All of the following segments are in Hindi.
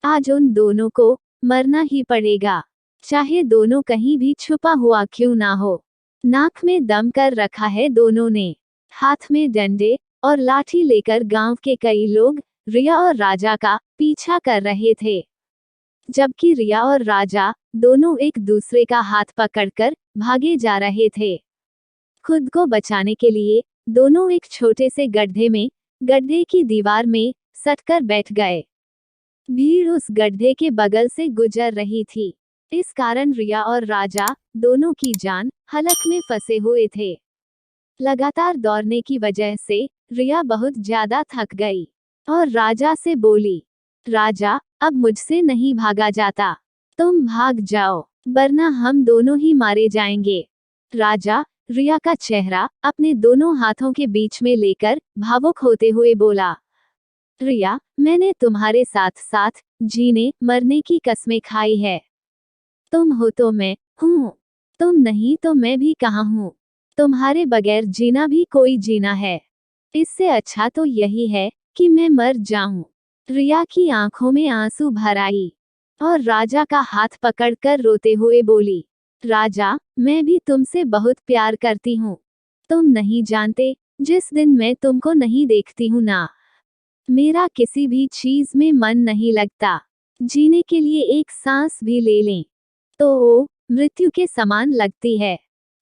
आज उन दोनों को मरना ही पड़ेगा, चाहे दोनों कहीं भी छुपा हुआ क्यों ना हो। नाक में दम कर रखा है दोनों ने। हाथ में डंडे और लाठी लेकर गांव के कई लोग रिया और राजा का पीछा कर रहे थे, जबकि रिया और राजा दोनों एक दूसरे का हाथ पकड़कर भागे जा रहे थे। खुद को बचाने के लिए दोनों एक छोटे से गड्ढे की दीवार में सटकर बैठ गए। भीड़ उस गड्ढे के बगल से गुजर रही थी, इस कारण रिया और राजा दोनों की जान हलक में फंसे हुए थे। लगातार दौड़ने की वजह से रिया बहुत ज्यादा थक गई और राजा से बोली, राजा, अब मुझसे नहीं भागा जाता, तुम भाग जाओ, वरना हम दोनों ही मारे जाएंगे। राजा रिया का चेहरा अपने दोनों हाथों के बीच में लेकर भावुक होते हुए बोला, रिया, मैंने तुम्हारे साथ साथ जीने मरने की कस्में खाई है। तुम हो तो मैं हूँ, तुम नहीं तो मैं भी कहाँ हूँ। तुम्हारे बगैर जीना भी कोई जीना है, इससे अच्छा तो यही है कि मैं मर जाऊं। रिया की आंखों में आंसू भर आई और राजा का हाथ पकड़कर रोते हुए बोली, राजा, मैं भी तुमसे बहुत प्यार करती हूँ। तुम नहीं जानते, जिस दिन मैं तुमको नहीं देखती हूँ ना, मेरा किसी भी चीज में मन नहीं लगता। जीने के लिए एक सांस भी ले लें तो वो मृत्यु के समान लगती है।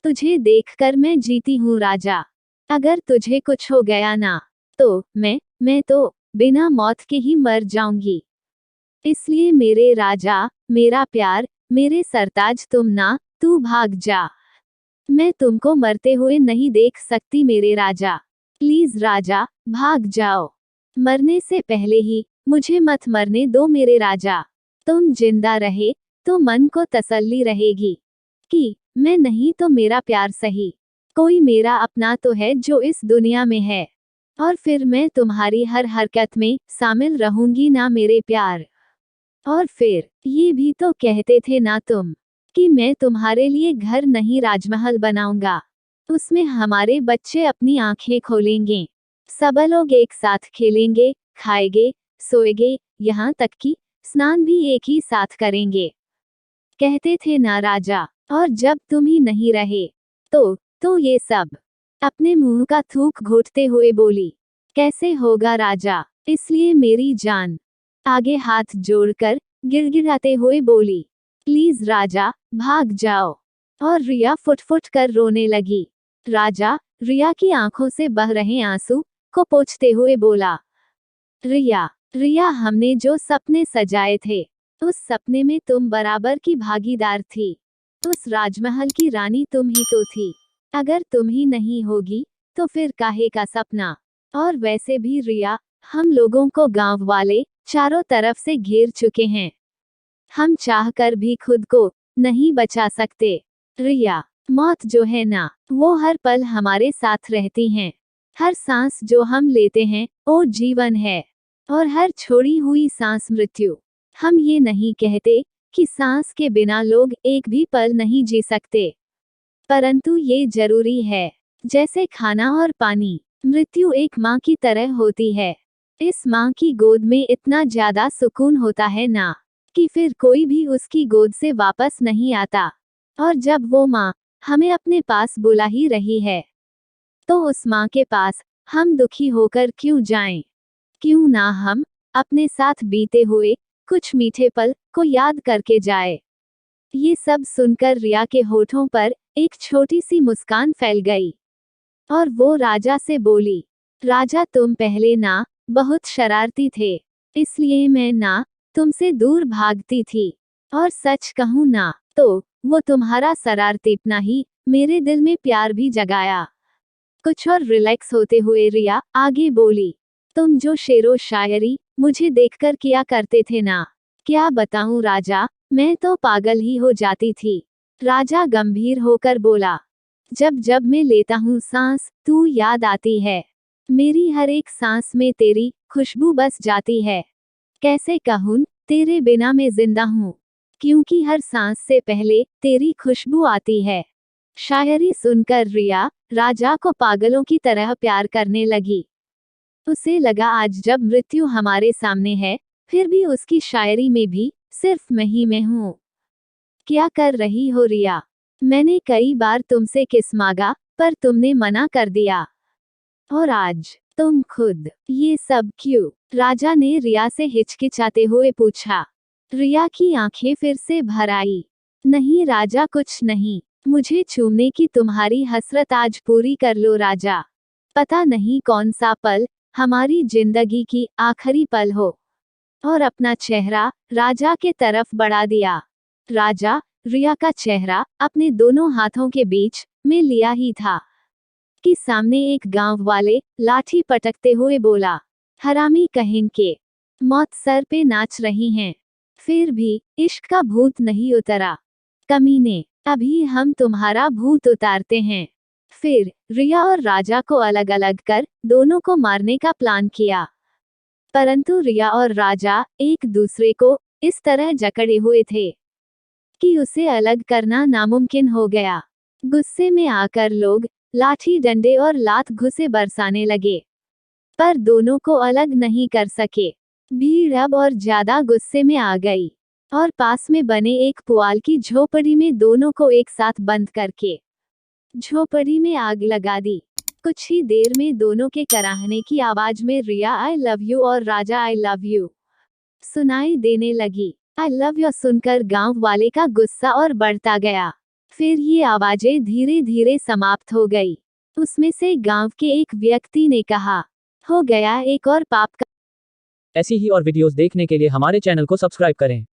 तुझे देखकर मैं जीती हूँ राजा। अगर तुझे कुछ हो गया ना, तो मैं तो बिना मौत के ही मर जाऊंगी। इसलिए मेरे राजा, मेरा प्यार, मेरे सरताज, तुम ना, तू भाग जा। मैं तुमको मरते हुए नहीं देख सकती मेरे राजा। प्लीज राजा, भाग जाओ। मरने से पहले ही मुझे मत मरने दो मेरे राजा। तुम जिंदा रहे तो मन को तसल्ली रहेगी कि मैं नहीं तो मेरा प्यार सही, कोई मेरा अपना तो है जो इस दुनिया में है, और फिर मैं तुम्हारी हर हरकत में शामिल रहूंगी ना मेरे प्यार। और फिर ये भी तो कहते थे ना तुम कि मैं तुम्हारे लिए घर नहीं राजमहल बनाऊंगा, उसमें हमारे बच्चे अपनी आंखें खोलेंगे, सब लोग एक साथ खेलेंगे, खाएंगे, सोएंगे, यहाँ तक कि स्नान भी एक ही साथ करेंगे। कहते थे ना राजा, और जब तुम ही नहीं रहे तो ये सब। अपने मुंह का थूक घोटते हुए बोली, कैसे होगा राजा, इसलिए मेरी जान। आगे हाथ जोड़कर गिड़गिड़ाते हुए बोली, प्लीज राजा, भाग जाओ। और रिया फुट-फुट कर रोने लगी। राजा रिया की आंखों से बह रहे आंसू को पोंछते हुए बोला, रिया, हमने जो सपने सजाए थे, उस सपने में तुम बराबर की भागीदार थी। उस राजमहल की रानी तुम ही तो थी। अगर तुम ही नहीं होगी तो फिर काहे का सपना। और वैसे भी रिया, हम लोगों को गांव वाले चारों तरफ से घेर चुके हैं, हम चाहकर भी खुद को नहीं बचा सकते। रिया, मौत जो है ना, वो हर पल हमारे साथ रहती हैं। हर सांस जो हम लेते हैं वो जीवन है, और हर छोड़ी हुई सांस मृत्यु। हम ये नहीं कहते कि सांस के बिना लोग एक भी पल नहीं जी सकते, परंतु ये जरूरी है, जैसे खाना और पानी। मृत्यु एक माँ की तरह होती है। इस माँ की गोद में इतना ज्यादा सुकून होता है ना, कि फिर कोई भी उसकी गोद से वापस नहीं आता। और जब वो माँ हमें अपने पास बुला ही रही है, तो उस माँ के पास हम दुखी होकर क्यों जाएं? क्यों ना हम अपने साथ बीते हुए कुछ मीठे पल को याद करके जाए। ये सब सुनकर रिया के होठों पर एक छोटी सी मुस्कान फैल गई, और वो राजा से बोली, राजा, तुम पहले ना बहुत शरारती थे, इसलिए मैं ना तुमसे दूर भागती थी। और सच कहूँ ना, तो वो तुम्हारा शरारतीपना ही मेरे दिल में प्यार भी जगाया। कुछ और रिलैक्स होते हुए रिया आगे बोली, तुम जो शेरो शायरी मुझे देखकर किया करते थे ना, क्या बताऊं राजा, मैं तो पागल ही हो जाती थी। राजा गंभीर होकर बोला, जब जब मैं लेता हूँ सांस, तू याद आती है। मेरी हर एक सांस में तेरी खुशबू बस जाती है। कैसे कहूँ, तेरे बिना मैं जिंदा हूँ, क्योंकि हर सांस से पहले तेरी खुशबू आती है। शायरी सुनकर रिया राजा को पागलों की तरह प्यार करने लगी। उसे लगा आज जब मृत्यु हमारे सामने है, फिर भी उसकी शायरी में भी सिर्फ मैं हूँ। क्या कर रही हो रिया? मैंने कई बार तुमसे किस मांगा, पर तुमने मना कर दिया। और आज तुम खुद, ये सब क्यों? राजा ने रिया से हिचकिचाते हुए पूछा। रिया की आंखें फिर से भर आई। नहीं राजा, कुछ नहीं, मुझे चूमने की तुम्हारी हसरत आज पूरी कर लो राजा। पता नहीं कौन सा पल हमारी जिंदगी की आखिरी पल हो। और अपना चेहरा राजा के तरफ बढ़ा दिया। राजा रिया का चेहरा अपने दोनों हाथों के बीच में लिया ही था कि सामने एक गांव वाले लाठी पटकते हुए बोला, हरामी कहेंगे, मौत सर पे नाच रही हैं, फिर भी इश्क का भूत नहीं उतरा। कमीने, अभी हम तुम्हारा भूत उतारते हैं। फिर रिया और राजा को अलग अलग कर दोनों को मारने का प्लान किया। परंतु रिया और राजा एक दूसरे को इस तरह जकड़े हुए थे कि उसे अलग करना नामुमकिन हो गया। गुस्से में आकर लोग लाठी डंडे और लात घुसे बरसाने लगे, पर दोनों को अलग नहीं कर सके। भीड़ अब और ज्यादा गुस्से में आ गई और पास में बने एक पुआल की झोपड़ी में दोनों को एक साथ बंद करके झोपड़ी में आग लगा दी। कुछ ही देर में दोनों के कराहने की आवाज में रिया आई लव यू और राजा आई लव यू सुनाई देने लगी। आई लव यू सुनकर गांव वाले का गुस्सा और बढ़ता गया। फिर ये आवाजें धीरे धीरे समाप्त हो गई। उसमें से गांव के एक व्यक्ति ने कहा, हो गया एक और पाप का। ऐसी ही और वीडियोस देखने के लिए हमारे चैनल को सब्सक्राइब करें।